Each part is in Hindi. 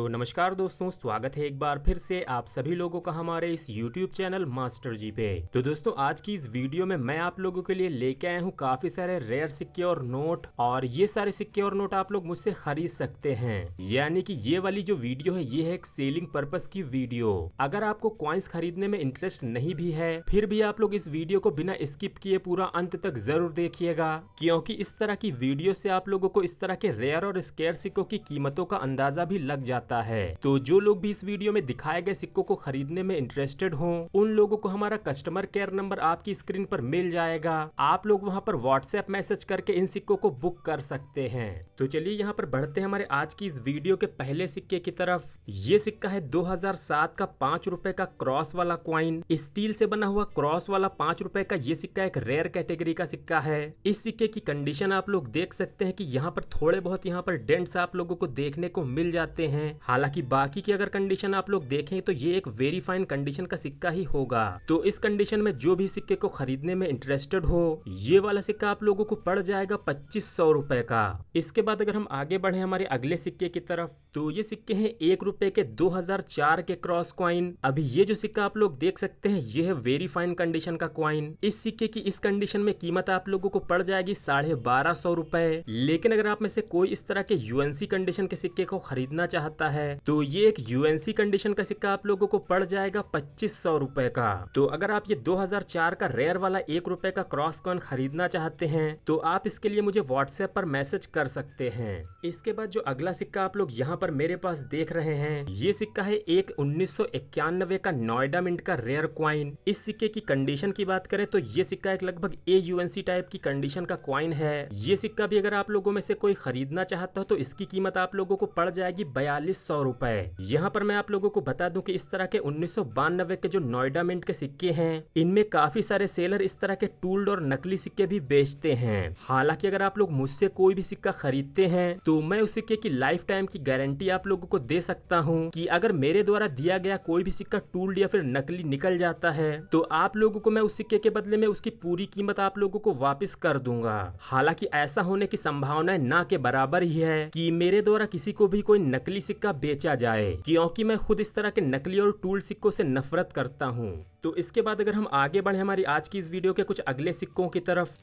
तो नमस्कार दोस्तों, स्वागत है एक बार फिर से आप सभी लोगों का हमारे इस YouTube चैनल मास्टर जी पे। तो दोस्तों, आज की इस वीडियो में मैं आप लोगों के लिए लेके आया हूँ काफी सारे रेयर सिक्के और नोट, और ये सारे सिक्के और नोट आप लोग मुझसे खरीद सकते हैं। यानी कि ये वाली जो वीडियो है ये है एक सेलिंग पर्पस की वीडियो। अगर आपको कॉइन्स खरीदने में इंटरेस्ट नहीं भी है, फिर भी आप लोग इस वीडियो को बिना स्किप किए पूरा अंत तक जरूर देखिएगा, क्योंकि इस तरह की वीडियो से आप लोगों को इस तरह के रेयर और स्केयर सिक्कों की कीमतों का अंदाजा भी लग जाता है। तो जो लोग भी इस वीडियो में दिखाए गए सिक्कों को खरीदने में इंटरेस्टेड हो, उन लोगों को हमारा कस्टमर केयर नंबर आपकी स्क्रीन पर मिल जाएगा। आप लोग वहां पर व्हाट्सएप मैसेज करके इन सिक्कों को बुक कर सकते हैं। तो चलिए यहाँ पर बढ़ते हैं हमारे आज की इस वीडियो के पहले सिक्के की तरफ। ये सिक्का है 2007 का 5 रुपए का क्रॉस वाला क्वाइन। स्टील से बना हुआ क्रॉस वाला 5 रुपए का ये सिक्का एक रेयर कैटेगरी का सिक्का है। इस सिक्के की कंडीशन आप लोग देख सकते हैं कि यहाँ पर थोड़े बहुत यहाँ पर डेंट्स आप लोगों को देखने को मिल जाते हैं। हालांकि बाकी की अगर कंडीशन आप लोग देखें तो ये एक वेरी फाइन कंडीशन का सिक्का ही होगा। तो इस कंडीशन में जो भी सिक्के को खरीदने में इंटरेस्टेड हो, ये वाला सिक्का आप लोगों को पड़ जाएगा 2500 रुपए का। इसके बाद अगर हम आगे बढ़े हमारे अगले सिक्के की तरफ, तो ये सिक्के हैं 1 रुपए के 2004 के क्रॉस क्वाइन। अभी ये जो सिक्का आप लोग देख सकते हैं ये है वेरी फाइन कंडीशन का क्वाइन। इस सिक्के की इस कंडीशन में कीमत आप लोगों को पड़ जाएगी 1250 रुपए। लेकिन अगर आप में से कोई इस तरह के यूएनसी कंडीशन के सिक्के को खरीदना चाहता है, तो ये एक यूएनसी कंडीशन का सिक्का आप लोगों को पड़ जाएगा 2500 रुपए का। तो अगर आप ये 2004 का रेयर वाला 1 रुपए का क्रॉस कॉइन खरीदना चाहते हैं, तो आप इसके लिए मुझे व्हाट्सएप पर मैसेज कर सकते हैं। इसके बाद जो अगला सिक्का आप लोग यहाँ पर मेरे पास देख रहे हैं, ये सिक्का है एक 1991 का नोएडा मिंट का रेयर क्वाइन। इस सिक्के की कंडीशन की बात करें तो ये सिक्का एक लगभग AUNC टाइप की कंडीशन का क्वाइन है। ये सिक्का भी अगर आप लोगों में से कोई खरीदना चाहता हो तो इसकी कीमत आप लोगों को पड़ जाएगी 4200 रुपए। यहाँ पर मैं आप लोगों को बता दूं कि इस तरह के 1992 के जो नोएडा मिंट के सिक्के हैं, इनमें काफी सारे सेलर इस तरह के टूल्ड और नकली सिक्के भी बेचते हैं। हालांकि अगर आप लोग मुझसे कोई भी सिक्का खरीदते हैं तो मैं उस सिक्के की लाइफ टाइम की गारंटी आप लोगों को दे सकता हूँ कि अगर मेरे द्वारा दिया गया कोई भी सिक्का टूल्ड या फिर नकली निकल जाता है तो आप लोगों को मैं उस सिक्के के बदले में उसकी पूरी कीमत आप लोगों को वापस कर दूंगा। हालांकि ऐसा होने की संभावना ना के बराबर ही है कि मेरे द्वारा किसी को भी कोई नकली सिक्का बेचा जाए, क्योंकि मैं खुद इस तरह के नकली और टूल सिक्कों से नफरत करता हूँ। तो इसके बाद अगर हम आगे बढ़े हमारी आज की इस वीडियो के कुछ अगले सिक्कों की तरफ,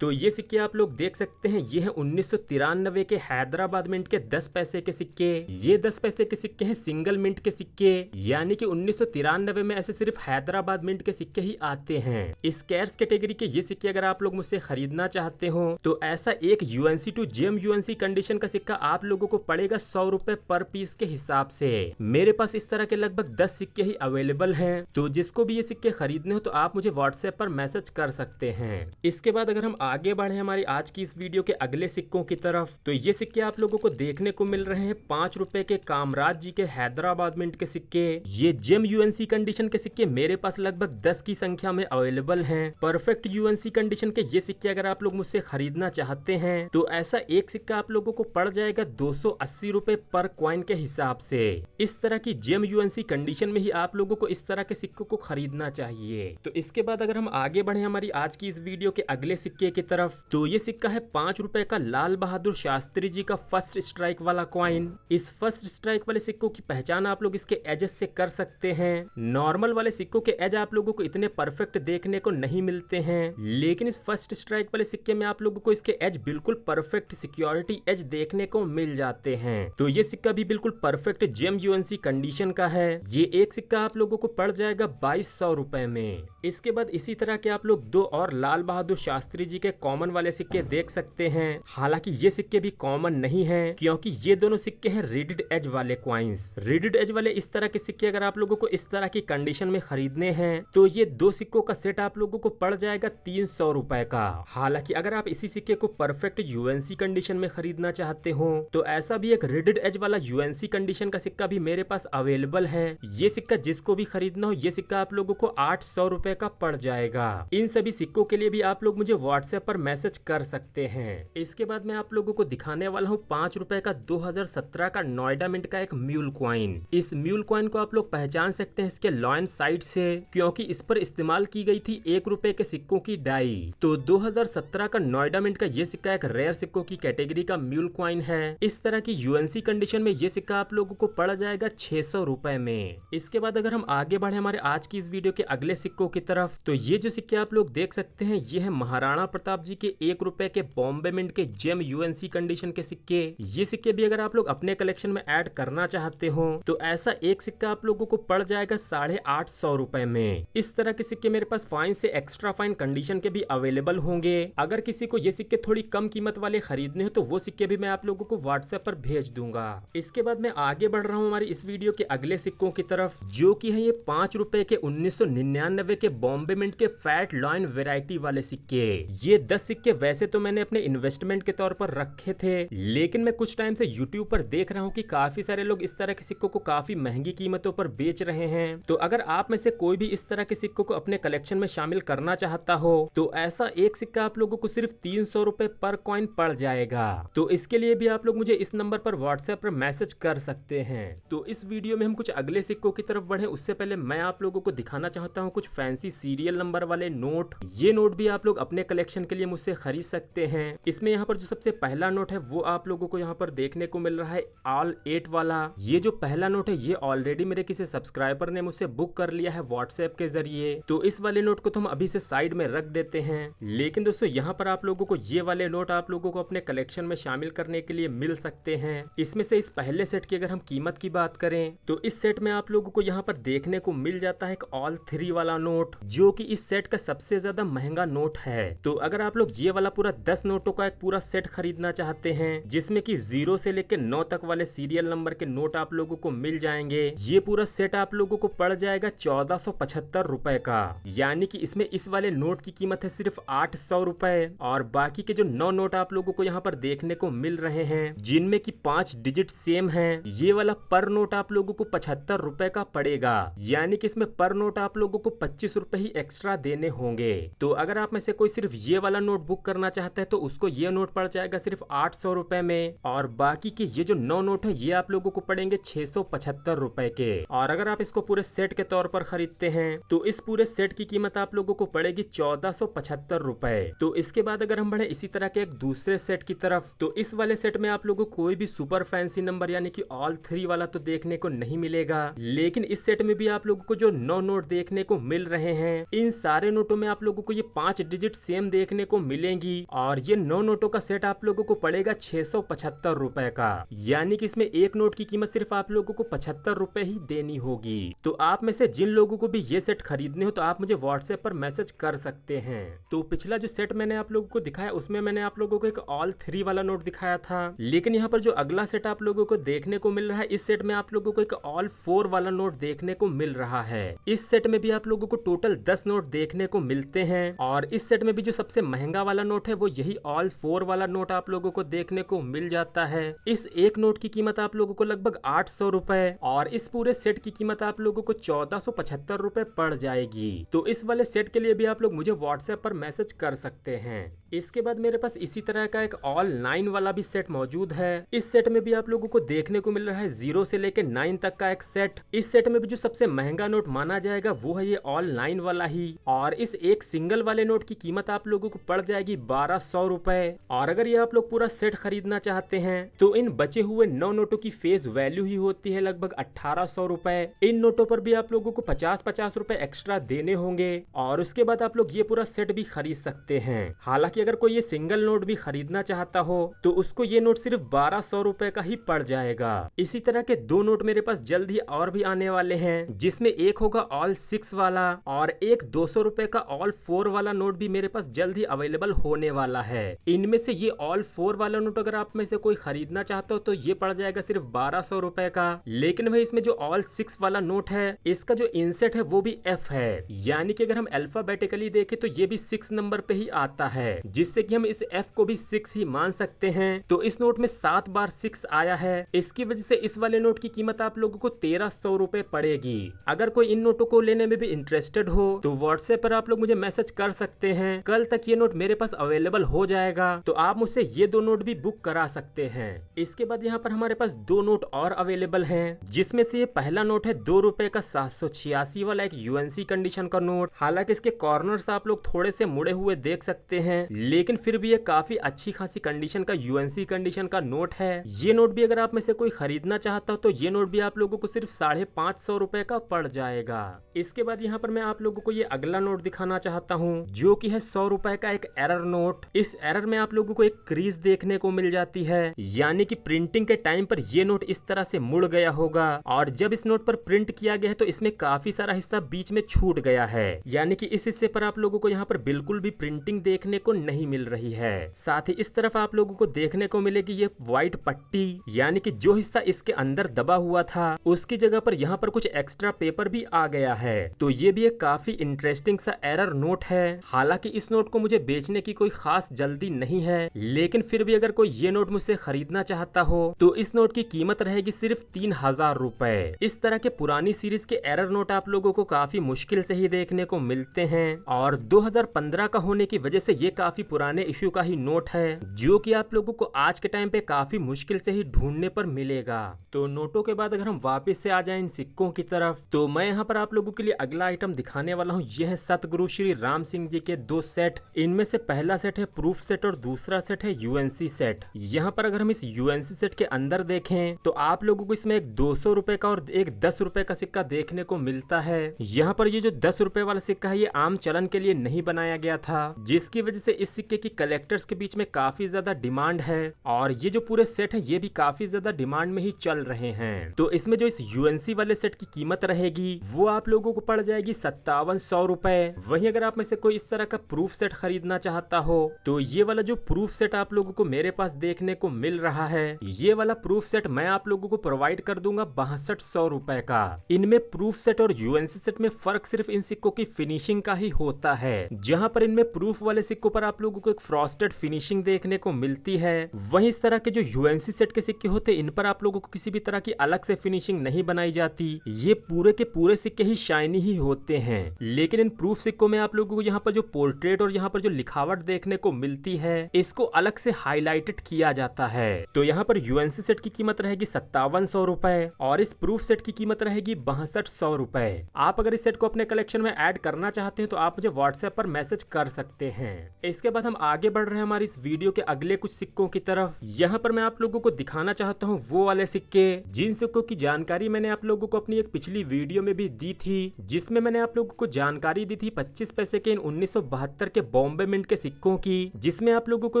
तो ये सिक्के आप लोग देख सकते हैं ये है 1993 के हैदराबाद मिंट के 10 पैसे के सिक्के। ये 10 पैसे के सिक्के हैं सिंगल मिंट के सिक्के, यानी कि 1993 में ऐसे सिर्फ हैदराबाद मिंट के सिक्के ही आते हैं। स्कैर्स कैटेगरी के ये सिक्के अगर आप लोग मुझसे खरीदना चाहते हो तो ऐसा एक UNC टू GM-UNC कंडीशन का सिक्का आप लोगों को पड़ेगा 100 रुपए पर पीस के हिसाब से। मेरे पास इस तरह के लगभग 10 सिक्के ही अवेलेबल हैं, तो जिसको भी ये सिक्के खरीदने हो तो आप मुझे व्हाट्सएप पर मैसेज कर सकते हैं। इसके बाद अगर हम आगे बढ़े हमारी आज की इस वीडियो के अगले सिक्कों की तरफ, तो ये सिक्के आप लोगों को देखने को मिल रहे हैं 5 रुपए के कामराज जी के हैदराबाद मिंट के सिक्के। ये GM-UNC कंडीशन के सिक्के मेरे पास लगभग 10 की संख्या में अवेलेबल हैं। परफेक्ट UNC कंडीशन के ये सिक्के अगर आप लोग मुझसे खरीदना चाहते हैं तो ऐसा एक सिक्का आप लोगों को पड़ जाएगा 280 रुपए पर क्वाइन के हिसाब से। इस तरह की GM-UNC कंडीशन में ही आप लोगों को इस तरह के सिक्कों को खरीदना चाहिए। तो इसके बाद अगर हम आगे बढ़े हमारी आज की इस वीडियो के अगले सिक्के की तरफ, तो ये सिक्का है 5 रुपए का लाल बहादुर शास्त्री जी का फर्स्ट स्ट्राइक वाला क्वाइन। इस फर्स्ट स्ट्राइक वाले सिक्कों की पहचान आप लोग इसके एजेस से कर सकते हैं। नॉर्मल वाले सिक्कों के एज आप लोगों को इतने परफेक्ट देखने को नहीं मिलते हैं, लेकिन इस फर्स्ट स्ट्राइक वाले सिक्के में आप लोगों को इसके एज बिल्कुल परफेक्ट सिक्योरिटी एज देखने को मिल जाते हैं। तो ये सिक्का भी बिल्कुल परफेक्ट GM-UNC कंडीशन का है। ये एक सिक्का आप लोगों को पड़ जाएगा 2200 रुपए में। इसके बाद इसी तरह के आप लोग 2 और लाल बहादुर शास्त्री जी के कॉमन वाले सिक्के देख सकते हैं। हालांकि ये सिक्के भी कॉमन नहीं हैं, क्योंकि ये दोनों सिक्के हैं रिडिड एज वाले क्वाइंस। रिडिड एज वाले इस तरह के सिक्के अगर आप लोगों को इस तरह की कंडीशन में खरीदने हैं तो ये 2 सिक्कों का सेट आप लोगों को पड़ जाएगा 300 रुपए का। हालांकि अगर आप इसी सिक्के को परफेक्ट UNC कंडीशन में खरीदना चाहते हो तो ऐसा भी एक रिडिड एज वाला UNC कंडीशन का सिक्का भी मेरे पास अवेलेबल है। ये सिक्का जिसको भी खरीदना हो ये सिक्का आप लोगों को 800 रुपए का पड़ जाएगा। इन सभी सिक्कों के लिए भी आप लोग मुझे व्हाट्सएप व्हाट्सएप पर मैसेज कर सकते हैं। इसके बाद मैं आप लोगों को दिखाने वाला हूँ 5 रुपए का 2017 का नोएडा मिंट का एक म्यूल कॉइन। इस म्यूल कॉइन को आप लोग पहचान सकते हैं इसके लॉयन साइड से, क्योंकि इस पर इस्तेमाल की गई थी 1 रुपए के सिक्कों की डाई। तो 2017 का नोएडा मिंट का ये सिक्का एक रेयर सिक्कों की कैटेगरी का म्यूल कॉइन है। इस तरह की यूएनसी कंडीशन में ये सिक्का आप लोगों को पड़ जाएगा 600 रुपए में। इसके बाद अगर हम आगे बढ़े हमारे आज की इस वीडियो के अगले सिक्कों की तरफ, तो ये जो सिक्के आप लोग देख सकते हैं ये है महाराणा प्रताप जी के 1 रुपए के बॉम्बे मिंट के जेम यूएनसी कंडीशन के सिक्के। ये सिक्के भी अगर आप लोग अपने कलेक्शन में ऐड करना चाहते हो तो ऐसा एक सिक्का आप लोगों को पड़ जाएगा 850 रुपए में। इस तरह के सिक्के मेरे पास फाइन से एक्स्ट्रा फाइन कंडीशन के भी अवेलेबल होंगे। अगर किसी को ये सिक्के थोड़ी कम कीमत वाले खरीदने हो तो वो सिक्के भी मैं आप लोगों को व्हाट्सएप पर भेज दूंगा। इसके बाद मैं आगे बढ़ रहा हूँ हमारी इस वीडियो के अगले सिक्कों की तरफ, जो कि है ये 5 रुपए के 1999 के बॉम्बे मिंट के फैट लॉइन वेराइटी वाले सिक्के। ये 10 सिक्के वैसे तो मैंने अपने इन्वेस्टमेंट के तौर पर रखे थे, लेकिन मैं कुछ टाइम से यूट्यूब पर देख रहा हूँ कि काफी सारे लोग इस तरह के सिक्कों को काफी महंगी कीमतों पर बेच रहे हैं। तो अगर आप में से कोई भी इस तरह के सिक्कों को अपने कलेक्शन में शामिल करना चाहता हो तो ऐसा एक सिक्का आप लोगों को सिर्फ 300 रुपए पर कॉइन पड़ जाएगा। तो इसके लिए भी आप लोग मुझे इस नंबर पर व्हाट्सएप पर मैसेज कर सकते हैं। तो इस वीडियो में हम कुछ अगले सिक्कों की तरफ बढ़े उससे पहले मैं आप लोगों को दिखाना चाहता हूँ कुछ फैंसी सीरियल नंबर वाले नोट। ये नोट भी आप लोग अपने कलेक्शन के लिए मुझसे खरीद सकते हैं। इसमें यहाँ पर जो सबसे पहला नोट है वो आप लोगों को यहाँ पर देखने को मिल रहा है ऑल 8 वाला। ये जो पहला नोट है ये ऑलरेडी मेरे किसी सब्सक्राइबर ने मुझसे बुक कर लिया है व्हाट्सएप के जरिए, तो इस वाले नोट को तो हम अभी से साइड में रख देते हैं। लेकिन दोस्तों यहाँ पर आप लोगों को ये वाले नोट आप लोगों को अपने कलेक्शन में शामिल करने के लिए मिल सकते हैं। इसमें से इस पहले सेट की अगर हम कीमत की बात करें तो इस सेट में आप लोगों को यहाँ पर देखने को मिल जाता है एक ऑल 3 वाला नोट, जो कि इस सेट का सबसे ज्यादा महंगा नोट है। तो अगर आप लोग ये वाला पूरा 10 नोटों का एक पूरा सेट खरीदना चाहते हैं जिसमें कि 0 से लेकर 9 तक वाले सीरियल नंबर के नोट आप लोगों को मिल जाएंगे, ये पूरा सेट आप लोगों को पड़ जाएगा 1475 रुपए का। यानी कि इसमें इस वाले नोट की कीमत है सिर्फ 800 रुपए, और बाकी के जो 9 नोट आप लोगों को यहाँ पर देखने को मिल रहे हैं जिनमें कि 5 डिजिट सेम है, ये वाला पर नोट आप लोगों को 75 रुपए का पड़ेगा। यानी कि इसमें पर नोट आप लोगों को 25 रुपए ही एक्स्ट्रा देने होंगे। तो अगर आप में से कोई सिर्फ ये वाला नोट बुक करना चाहता है तो उसको ये नोट पड़ जाएगा सिर्फ 800 रुपए में, और बाकी के ये जो 9 नोट है ये आप लोगों को पड़ेंगे 675 रुपए के। और अगर आप इसको पूरे सेट के तौर पर खरीदते हैं तो इस पूरे सेट की कीमत आप लोगों को पड़ेगी 1475 रुपए। तो इसके बाद अगर हम बढ़े इसी तरह के एक दूसरे सेट की तरफ, तो इस वाले सेट में आप लोगों को कोई भी सुपर फैंसी नंबर यानी कि ऑल 3 वाला तो देखने को नहीं मिलेगा, लेकिन इस सेट में भी आप लोगों को जो 9 नोट देखने को मिल रहे हैं इन सारे नोटों में आप लोगों को ये 5 डिजिट सेम देखने को मिलेंगी, और ये 9 नोटों का सेट आप लोगों को पड़ेगा 675 रुपए का। यानी कि इसमें एक नोट की कीमत सिर्फ आप लोगों को 75 रुपए ही देनी होगी। तो आप में से जिन लोगों को भी ये सेट खरीदने हो तो आप मुझे व्हाट्सएप पर मैसेज कर सकते हैं। तो पिछला जो सेट मैंने आप लोगों को दिखाया उसमें मैंने आप लोगों को एक ऑल 3 वाला नोट दिखाया था, लेकिन यहाँ पर जो अगला सेट आप लोगों को देखने को मिल रहा है इस सेट में आप लोगों को एक ऑल 4 वाला नोट देखने को मिल रहा है। इस सेट में भी आप लोगों को टोटल 10 नोट देखने को मिलते हैं, और इस सेट में भी जो सबसे महंगा वाला नोट है वो यही ऑल 4 वाला नोट आप लोगों को देखने को मिल जाता है। इस एक नोट की कीमत आप लोगों को लगभग 800 रुपए, और इस पूरे सेट की कीमत आप लोगों को 1475 रुपए पड़ जाएगी। तो इस वाले सेट के लिए भी आप लोग मुझे व्हाट्सएप पर मैसेज कर सकते हैं। इसके बाद मेरे पास इसी तरह का एक ऑल 9 वाला भी सेट मौजूद है। इस सेट में भी आप लोगों को देखने को मिल रहा है 0 से लेकर 9 तक का एक सेट। इस सेट में भी जो सबसे महंगा नोट माना जाएगा वो है ये ऑल 9 वाला ही, और इस एक सिंगल वाले नोट की कीमत आप लोगों को पड़ जाएगी 1200 रुपए। और अगर ये आप लोग पूरा सेट खरीदना चाहते हैं तो इन बचे हुए 9 नोटों की फेस वैल्यू ही होती है लगभग 1800 रुपए। इन नोटों पर भी आप लोगों को 50-50 रुपए एक्स्ट्रा देने होंगे, और उसके बाद आप लोग ये पूरा सेट भी खरीद सकते हैं। हालांकि अगर कोई ये सिंगल नोट भी खरीदना चाहता हो तो उसको ये नोट सिर्फ 1200 रुपए का ही पड़ जाएगा। इसी तरह के 2 नोट मेरे पास जल्द ही और भी आने वाले हैं, जिसमें एक होगा ऑल 6 वाला और एक 200 रुपए का ऑल 4 वाला नोट भी मेरे पास जल्द ही अवेलेबल होने वाला है। इनमें से ये ऑल 4 वाला नोट अगर आप में से कोई खरीदना चाहते हो तो ये पड़ जाएगा सिर्फ 1200 रुपए का। लेकिन भाई इसमें जो ऑल 6 वाला नोट है इसका जो इंसेट है वो भी F है, यानी कि अगर हम अल्फाबेटिकली देखें तो ये भी 6 नंबर पे ही आता है, जिससे कि हम इस F को भी 6 ही मान सकते हैं। तो इस नोट में 7 बार 6 आया है, इसकी वजह से इस वाले नोट की कीमत आप लोगों को 1300 रुपए पड़ेगी। अगर कोई इन नोटों को लेने में भी इंटरेस्टेड हो तो व्हाट्सएप पर आप लोग मुझे मैसेज कर सकते हैं। कल तक तक ये नोट मेरे पास अवेलेबल हो जाएगा तो आप मुझसे ये 2 नोट भी बुक करा सकते हैं। इसके बाद यहाँ पर हमारे पास 2 नोट और अवेलेबल हैं, जिसमें से ये पहला नोट है 2 रुपए का 786 वाला एक यूएनसी कंडीशन का नोट। हालांकि इसके कॉर्नर्स आप लोग थोड़े से मुड़े हुए देख सकते हैं, लेकिन फिर भी ये काफी अच्छी खासी कंडीशन का यूएनसी कंडीशन का नोट है। ये नोट भी अगर आप में से कोई खरीदना चाहता हो तो ये नोट भी आप लोगों को सिर्फ 550 रुपए का पड़ जाएगा। इसके बाद यहाँ पर मैं आप लोगों को ये अगला नोट दिखाना चाहता हूँ, जो कि है 100 रुपए का एक एरर नोट। इस एरर में आप लोगों को एक क्रीज देखने को मिल जाती है, यानी कि प्रिंटिंग के टाइम पर ये नोट इस तरह से मुड़ गया होगा और जब इस नोट पर प्रिंट किया गया है तो इसमें काफी सारा हिस्सा बीच में छूट गया है, यानी कि इस हिस्से पर आप लोगों को यहाँ पर बिल्कुल भी प्रिंटिंग देखने को नहीं मिल रही है। साथ ही इस तरफ आप लोगों को देखने को मिलेगी ये व्हाइट पट्टी, यानी कि जो हिस्सा इसके अंदर दबा हुआ था उसकी जगह पर यहाँ पर कुछ एक्स्ट्रा पेपर भी आ गया है। तो ये भी एक काफी इंटरेस्टिंग सा एरर नोट है। हालांकि इस नोट को मुझे बेचने की कोई खास जल्दी नहीं है, लेकिन फिर भी अगर कोई ये नोट मुझसे खरीदना चाहता हो तो इस नोट की कीमत रहेगी सिर्फ 3000 रुपए। इस तरह के पुरानी सीरीज के एरर नोट आप लोगों को काफी मुश्किल से ही देखने को मिलते हैं और 2015 का होने की वजह से ये काफी पुराने इश्यू का ही नोट है, जो कि आप लोगों को आज के टाइम पे काफी मुश्किल से ही ढूंढने पर मिलेगा। तो नोटों के बाद अगर हम वापस से आ जाएं इन सिक्कों की तरफ, तो मैं यहाँ पर आप लोगों के लिए अगला आइटम दिखाने वाला हूँ। यह है सतगुरु श्री राम सिंह जी के 2 सेट। इनमें से पहला सेट है प्रूफ सेट और दूसरा सेट है यूएनसी सेट। यहाँ पर अगर हम इस यूएनसी सेट के अंदर देखें तो आप लोगों को इसमें एक 200 रुपए का और एक 10 रुपए का सिक्का देखने को मिलता है। यहाँ पर ये जो 10 रुपए वाला सिक्का है ये आम चलन के लिए नहीं बनाया गया था, जिसकी वजह से इस सिक्के की कलेक्टर्स के बीच में काफी ज्यादा डिमांड है और ये जो पूरे सेट है ये भी काफी ज्यादा डिमांड में ही चल रहे हैं। तो इसमें जो इस यूएनसी वाले सेट की कीमत रहेगी वो आप लोगों को पड़ जाएगी 5700 रुपए। वहीं अगर आप में से कोई इस तरह का प्रूफ सेट खरीदना चाहता हो तो ये वाला जो प्रूफ सेट आप लोगों को मेरे पास देखने को मिल रहा है, ये वाला प्रूफ सेट मैं आप लोगों को प्रोवाइड कर दूंगा 6200 रुपए का। इनमें प्रूफ सेट और यूएनसी सेट में फर्क सिर्फ इन सिक्कों की फिनिशिंग का ही होता है। जहां पर इनमें प्रूफ वाले सिक्कों पर आप लोगों को एक फ्रॉस्टेड फिनिशिंग देखने को मिलती है, वहीं इस तरह के जो यूएनसी सेट के सिक्के होते हैं इन पर आप लोगों को किसी भी तरह की अलग से फिनिशिंग नहीं बनाई जाती। ये पूरे के पूरे सिक्के ही शाइनी ही होते हैं। लेकिन इन प्रूफ सिक्कों में आप लोगों को यहाँ पर जो पोर्ट्रेट और यहाँ पर जो लिखावट देखने को मिलती है इसको अलग से हाईलाइटेड किया जाता है। तो यहाँ पर यूएनसी सेट की कीमत रहेगी 5700 रुपए और इस प्रूफ सेट की कीमत रहेगी 6200 रुपए। आप अगर इस सेट को अपने कलेक्शन में ऐड करना चाहते हैं तो आप मुझे व्हाट्सएप पर मैसेज कर सकते हैं। इसके बाद हम आगे बढ़ रहे हैं हमारी इस वीडियो के अगले कुछ सिक्कों की तरफ। यहाँ पर मैं आप लोगों को दिखाना चाहता हूँ वो वाले सिक्के जिन सिक्कों की जानकारी मैंने आप लोगों को अपनी एक पिछली वीडियो में भी दी थी, जिसमें मैंने आप लोगों को जानकारी दी थी 25 पैसे के इन 1972 के बॉम्बे मिंट के सिक्कों की, जिसमें आप लोगों को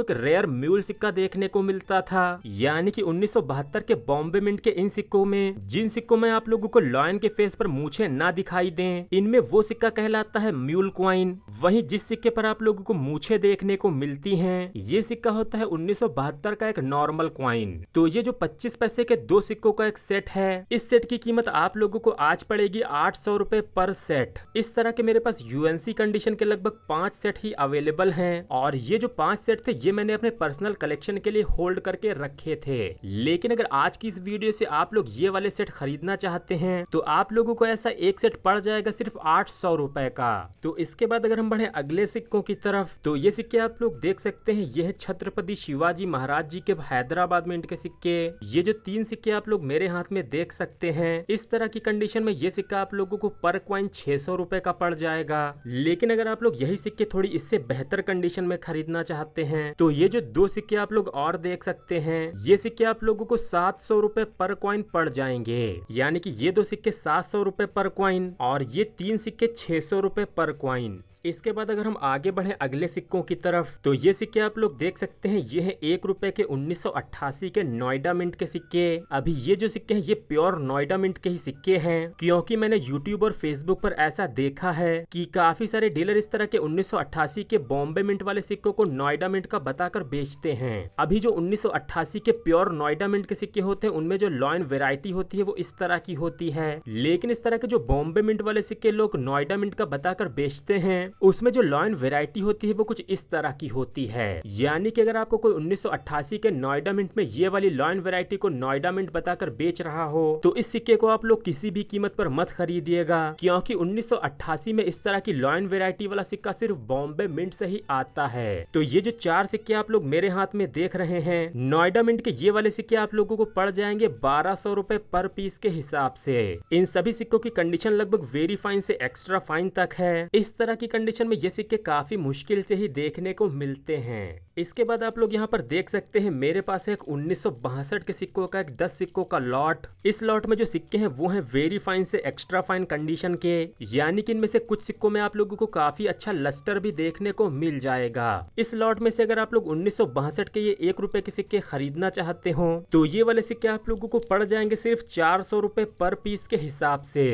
एक रेयर म्यूल सिक्का देखने को मिलता था। यानी कि 1972 के बॉम्बे मिंट के इन सिक्कों में जिन सिक्कों में आप लोगों को लॉयन के फेस पर मूछें ना दिखाई दें, इनमें वो सिक्का कहलाता है म्यूल क्वाइन। वहीं जिस सिक्के पर आप लोगों को मूछें देखने को मिलती हैं ये सिक्का होता है 1972 का एक नॉर्मल क्वाइन। तो ये जो 25 पैसे के 2 सिक्कों का एक सेट है, इस सेट की कीमत आप लोगों को आज पड़ेगी 800 रुपए पर सेट। इस तरह के मेरे पास यूएनसी कंडीशन के लगभग 5 सेट ही अवेलेबल हैं और ये जो 5 सेट थे ये मैंने अपने पर्सनल कलेक्शन के लिए होल्ड करके रखे थे। लेकिन अगर आज की इस वीडियो से आप लोग ये वाले सेट खरीदना चाहते हैं तो आप लोगों को ऐसा एक सेट पड़ जाएगा सिर्फ 800 रुपए का। तो इसके बाद अगर हम बढ़े अगले सिक्कों की तरफ, तो ये सिक्के आप लोग देख सकते हैं ये है छत्रपति शिवाजी महाराज जी के हैदराबाद मिंट के सिक्के। ये जो 3 सिक्के आप लोग मेरे हाथ में देख सकते हैं, इस तरह की कंडीशन में ये सिक्का आप लोगों को पर क्वाइन 600 रुपए का पड़ जाएगा। लेकिन अगर आप लोग यही सिक्के थोड़ी इससे बेहतर कंडीशन में खरीदना चाहते हैं तो ये जो 2 सिक्के आप लोग और देख सकते हैं, ये सिक्के आप लोगों को 700 रुपए पर क्वाइन पड़ जाएंगे। यानी कि ये 2 सिक्के 700 रुपए पर क्वाइन और ये 3 सिक्के 600 रुपए पर क्वाइन। इसके बाद अगर हम आगे बढ़े अगले सिक्कों की तरफ, तो ये सिक्के आप लोग देख सकते हैं ये है 1 रुपए के 1988 के नोएडा मिंट के सिक्के। अभी ये जो सिक्के हैं ये प्योर नोएडा मिंट के ही सिक्के हैं, क्योंकि मैंने यूट्यूब और फेसबुक पर ऐसा देखा है कि काफी सारे डीलर इस तरह के 1988 के बॉम्बे मिंट वाले सिक्कों को नोएडा मिंट का बताकर बेचते हैं। अभी जो 1988 के प्योर नोएडा मिंट के सिक्के होते हैं उनमें जो लॉयन वेरायटी होती है वो इस तरह की होती है, लेकिन इस तरह के जो बॉम्बे मिंट वाले सिक्के लोग नोएडा मिंट का बताकर बेचते हैं उसमें जो लॉयन वैरायटी होती है वो कुछ इस तरह की होती है। यानी कि अगर आपको कोई 1988 के नोएडा मिंट में ये वाली लॉयन वैरायटी को नोएडा मिंट बताकर बेच रहा हो तो इस सिक्के को आप लोग किसी भी कीमत पर मत खरीदिएगा, क्योंकि 1988 में इस तरह की लॉयन वैरायटी वाला सिक्का सिर्फ बॉम्बे मिंट से ही आता है। तो ये जो 4 सिक्के आप लोग मेरे हाथ में देख रहे हैं नोएडा मिंट के, ये वाले सिक्के आप लोगों को पड़ जाएंगे 1200 रुपए पर पीस के हिसाब से। इन सभी सिक्कों की कंडीशन लगभग वेरी फाइन से एक्स्ट्रा फाइन तक है। इस तरह की कंडीशन में ये सिक्के काफी मुश्किल से ही देखने को मिलते हैं। इसके बाद आप लोग यहाँ पर देख सकते हैं मेरे पास है एक 1962 के सिक्कों का एक 10 सिक्कों का लॉट। इस लॉट में जो सिक्के हैं वो हैं वेरी फाइन से एक्स्ट्रा फाइन कंडीशन के, यानी कि इनमें से कुछ सिक्कों में आप लोगों को काफी अच्छा लस्टर भी देखने को मिल जाएगा। इस लॉट में से अगर आप लोग 1962 के ये 1 रुपए के सिक्के खरीदना चाहते हो तो ये वाले सिक्के आप लोगों को पड़ जाएंगे सिर्फ 400 रुपए पर पीस के हिसाब से।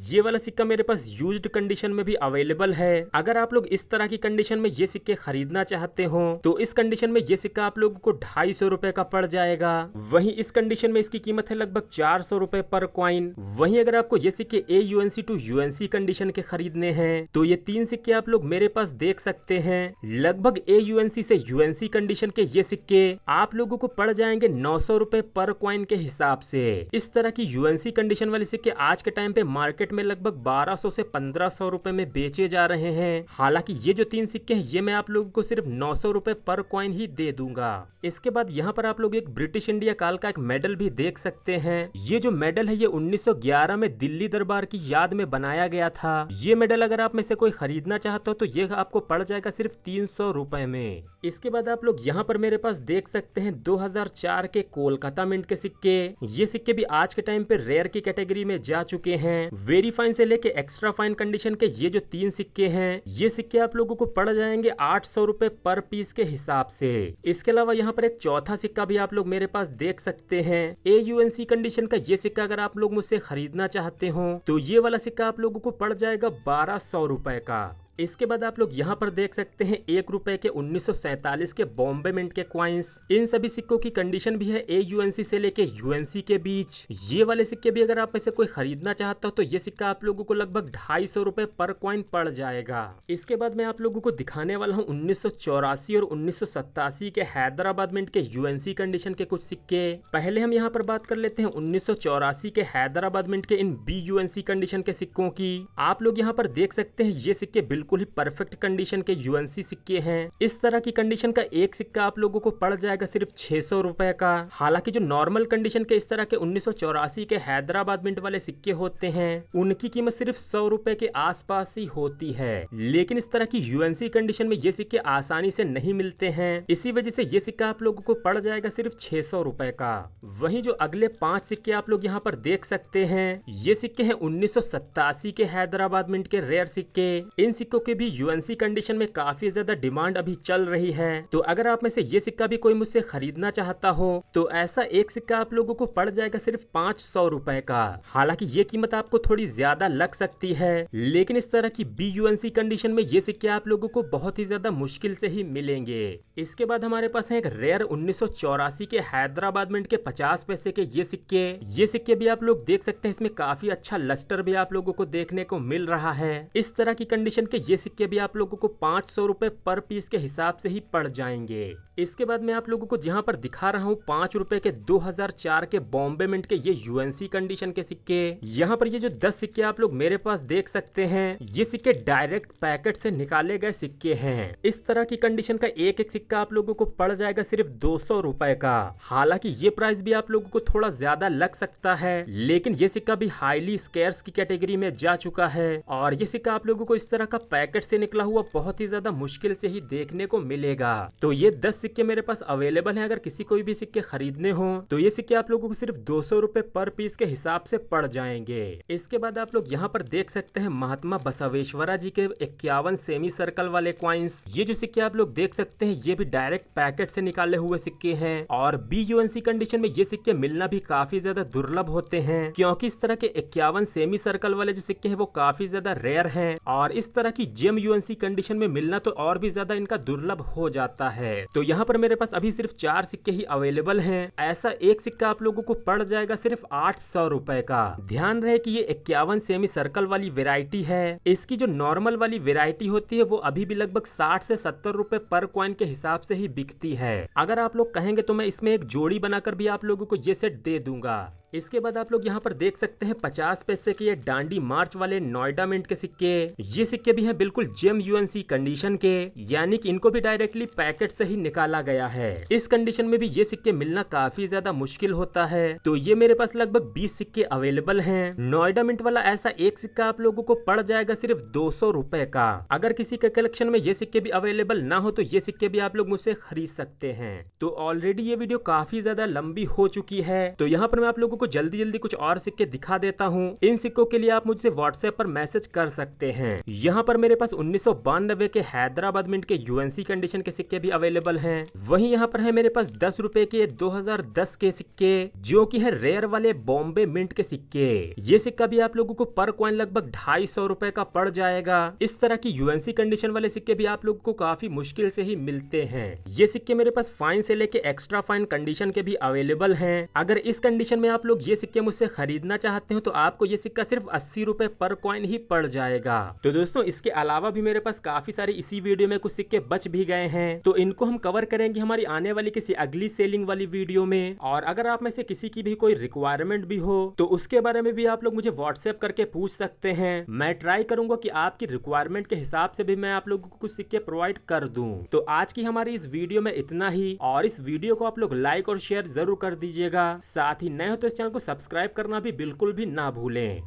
ये वाला सिक्का मेरे पास यूज्ड कंडीशन में भी अवेलेबल है। अगर आप लोग इस तरह की कंडीशन में ये सिक्के खरीदना चाहते हो तो इस कंडीशन में ये सिक्का आप लोगों को 250 रुपए का पड़ जाएगा। वहीं इस कंडीशन में इसकी कीमत है लगभग 400 रुपए पर कॉइन। वहीं अगर आपको ये सिक्के AUNC टू UNC कंडीशन के खरीदने हैं तो ये 3 सिक्के आप लोग मेरे पास देख सकते हैं। लगभग AUNC से UNC कंडीशन के ये सिक्के आप लोगों को पड़ जाएंगे 900 रुपए पर कॉइन के हिसाब से। इस तरह की UNC कंडीशन वाले सिक्के आज के टाइम पे मार्केट में लगभग 1200 से 1500 रुपए में बेचे जा रहे हैं। हालांकि ये जो 3 सिक्के हैं ये मैं आप लोगों को सिर्फ 900 रुपए पर कॉइन ही दे दूंगा। इसके बाद यहाँ पर आप लोग एक ब्रिटिश इंडिया काल का एक मेडल भी देख सकते हैं। ये जो मेडल है ये 1911 में दिल्ली दरबार की याद में बनाया गया था। ये मेडल अगर आप में से कोई खरीदना चाहता हो तो ये आपको पड़ जाएगा सिर्फ 300 रुपए में। इसके बाद आप लोग यहाँ पर मेरे पास देख सकते हैं 2004 के कोलकाता मिंट के सिक्के। ये सिक्के भी आज के टाइम पे रेयर की कैटेगरी में जा चुके हैं। वेरी फाइन से लेके एक्स्ट्रा फाइन कंडीशन के ये जो 3 सिक्के हैं ये सिक्के आप लोगों को पड़ जाएंगे 800 रुपए पर पीस के हिसाब से। इसके अलावा यहाँ पर एक चौथा सिक्का भी आप लोग मेरे पास देख सकते हैं। AUNC कंडीशन का ये सिक्का अगर आप लोग मुझसे खरीदना चाहते हो तो ये वाला सिक्का आप लोगों को पड़ जाएगा 1200 रुपए का। इसके बाद आप लोग यहाँ पर देख सकते हैं 1 रुपए के 1947 के बॉम्बे मिंट के क्वाइंस। इन सभी सिक्कों की कंडीशन भी है AUNC से लेके UNC के बीच। ये वाले सिक्के भी अगर आप में से कोई खरीदना चाहता हो तो ये सिक्का आप लोगों को लगभग 250 रुपए पर कॉइन पड़ जाएगा। इसके बाद मैं आप लोगों को दिखाने वाला हूँ 1984 और 1987 के हैदराबाद मिंट के UNC कंडीशन के कुछ सिक्के। पहले हम यहाँ पर बात कर लेते हैं 1984 के हैदराबाद मिंट के इन BUNC कंडीशन के सिक्कों की। आप लोग यहाँ पर देख सकते हैं ये सिक्के बिल्कुल ही परफेक्ट कंडीशन के UNC सिक्के हैं। इस तरह की कंडीशन का एक सिक्का आप लोगों को पड़ जाएगा सिर्फ 600 रुपए का। हालांकि जो नॉर्मल कंडीशन के इस तरह के 1984 के हैदराबाद मिंट वाले सिक्के होते हैं उनकी कीमत सिर्फ 100 रुपए के आसपास ही होती है। लेकिन इस तरह की UNC कंडीशन में ये सिक्के आसानी से नहीं मिलते हैं, इसी वजह से ये सिक्का आप लोगों को पड़ जाएगा सिर्फ 600 रुपए का। वहीं जो अगले 5 सिक्के आप लोग यहाँ पर देख सकते हैं ये सिक्के हैं 1987 के हैदराबाद मिंट के रेयर सिक्के। इन सिक्कों के भी UNC कंडीशन में काफी ज्यादा डिमांड अभी चल रही है। तो अगर आप में से ये सिक्का भी कोई मुझसे खरीदना चाहता हो तो ऐसा एक सिक्का आप लोगों को पड़ जाएगा सिर्फ 500 रुपए का। हालांकि ये कीमत आपको थोड़ी ज्यादा लग सकती है, लेकिन इस तरह की BUNC कंडीशन में ये सिक्के आप लोगों को बहुत ही ज्यादा मुश्किल से ही मिलेंगे। इसके बाद हमारे पास है एक रेयर 1984 के हैदराबाद मिंट के 50 पैसे के ये सिक्के। ये सिक्के भी आप लोग देख सकते हैं, इसमें काफी अच्छा लस्टर भी आप लोगों को देखने को मिल रहा है। इस तरह की कंडीशन के ये सिक्के भी आप लोगों को 500 रुपए पर पीस के हिसाब से ही पड़ जाएंगे। इसके बाद मैं आप लोगों को जहां पर दिखा रहा हूं 5 रुपए के 2004 के बॉम्बे मिंट के ये UNC कंडीशन के सिक्के। यहाँ पर ये जो 10 सिक्के आप लोग मेरे पास देख सकते हैं ये सिक्के डायरेक्ट पैकेट से निकाले गए सिक्के हैं। इस तरह की कंडीशन का एक एक सिक्का आप लोगों को पड़ जाएगा सिर्फ 200 रुपए का। हालांकि ये प्राइस भी आप लोगों को थोड़ा ज्यादा लग सकता है, लेकिन ये सिक्का भी हाईली स्केर्स की कैटेगरी में जा चुका है और ये सिक्का आप लोगों को इस तरह का पैकेट से निकला हुआ बहुत ही ज्यादा मुश्किल से ही देखने को मिलेगा। तो ये 10 सिक्के मेरे पास अवेलेबल हैं। अगर किसी कोई भी सिक्के खरीदने हो तो ये सिक्के आप लोगों को सिर्फ 200 रुपए पर पीस के हिसाब से पड़ जाएंगे। इसके बाद आप लोग यहाँ पर देख सकते हैं महात्मा बसवेश्वरा जी के 51 सेमी सर्कल वाले क्वाइंस। ये जो सिक्के आप लोग देख सकते हैं ये भी डायरेक्ट पैकेट से निकाले हुए सिक्के हैं और BUNC कंडीशन में ये सिक्के मिलना भी काफी ज्यादा दुर्लभ होते हैं, क्योंकि इस तरह के 51 सेमी सर्कल वाले जो सिक्के हैं वो काफी ज्यादा रेयर हैं और इस तरह कि जेम यूएनसी कंडीशन में मिलना तो और भी ज्यादा इनका दुर्लभ हो जाता है। तो यहाँ पर मेरे पास अभी सिर्फ 4 सिक्के ही अवेलेबल हैं। ऐसा एक सिक्का आप लोगों को पड़ जाएगा सिर्फ 800 रुपए का। ध्यान रहे कि ये 51 सेमी सर्कल वाली वेराइटी है। इसकी जो नॉर्मल वाली वेराइटी होती है वो अभी भी लगभग 60 से 70 रुपए पर कॉइन के हिसाब से ही बिकती है। अगर आप लोग कहेंगे तो मैं इसमें एक जोड़ी बनाकर भी आप लोगों को ये सेट दे दूंगा। इसके बाद आप लोग यहाँ पर देख सकते हैं 50 पैसे के ये डांडी मार्च वाले नोएडा मिंट के सिक्के। ये सिक्के भी हैं बिल्कुल जेम यूएनसी कंडीशन के, यानी कि इनको भी डायरेक्टली पैकेट से ही निकाला गया है। इस कंडीशन में भी ये सिक्के मिलना काफी ज्यादा मुश्किल होता है। तो ये मेरे पास लगभग 20 सिक्के अवेलेबल हैं। नोएडा मिंट वाला ऐसा एक सिक्का आप लोगों को पड़ जाएगा सिर्फ 200 रुपए का। अगर किसी के कलेक्शन में ये सिक्के भी अवेलेबल ना हो तो ये सिक्के भी आप लोग मुझसे खरीद सकते हैं। तो ऑलरेडी ये वीडियो काफी ज्यादा लंबी हो चुकी है, तो यहाँ पर मैं आप लोगों को जल्दी जल्दी कुछ और सिक्के दिखा देता हूँ। इन सिक्कों के लिए आप मुझसे व्हाट्सएप पर मैसेज कर सकते हैं। यहाँ पर मेरे पास 1992 के हैदराबाद मिंट के यूएनसी कंडीशन के सिक्के भी अवेलेबल हैं। वहीं यहाँ पर है मेरे पास 10 रुपए के 2010 के सिक्के, जो कि है रेयर वाले बॉम्बे मिंट के सिक्के। ये सिक्का भी आप लोगों को पर कॉइन लगभग 250 रुपए का पड़ जाएगा। इस तरह की यूएनसी कंडीशन वाले सिक्के भी आप लोगों को काफी मुश्किल से ही मिलते हैं। ये सिक्के मेरे पास फाइन से लेके एक्स्ट्रा फाइन कंडीशन के भी अवेलेबल हैं। अगर इस कंडीशन में आप लोग ये सिक्के मुझसे खरीदना चाहते हो तो आपको ये सिक्का सिर्फ 80 रुपए पर कॉइन ही पड़ जाएगा। तो दोस्तों इसके अलावा भी मेरे पास काफी सारे इसी वीडियो में कुछ सिक्के बच भी गए हैं, तो इनको हम कवर करेंगे हमारी आने वाली किसी अगली सेलिंग वाली वीडियो में। और अगर आप में से किसी की भी कोई रिक्वायरमेंट भी हो तो उसके बारे में भी आप लोग मुझे व्हाट्सएप करके पूछ सकते हैं। मैं ट्राई करूंगा कि आपकी रिक्वायरमेंट के हिसाब से भी मैं आप लोगों को कुछ सिक्के प्रोवाइड कर दूं। तो आज की हमारी इस वीडियो में इतना ही, और इस वीडियो को आप लोग लाइक और शेयर जरूर कर दीजिएगा। साथ ही नए हो तो इस चैनल को सब्सक्राइब करना भी बिल्कुल भी ना भूलें।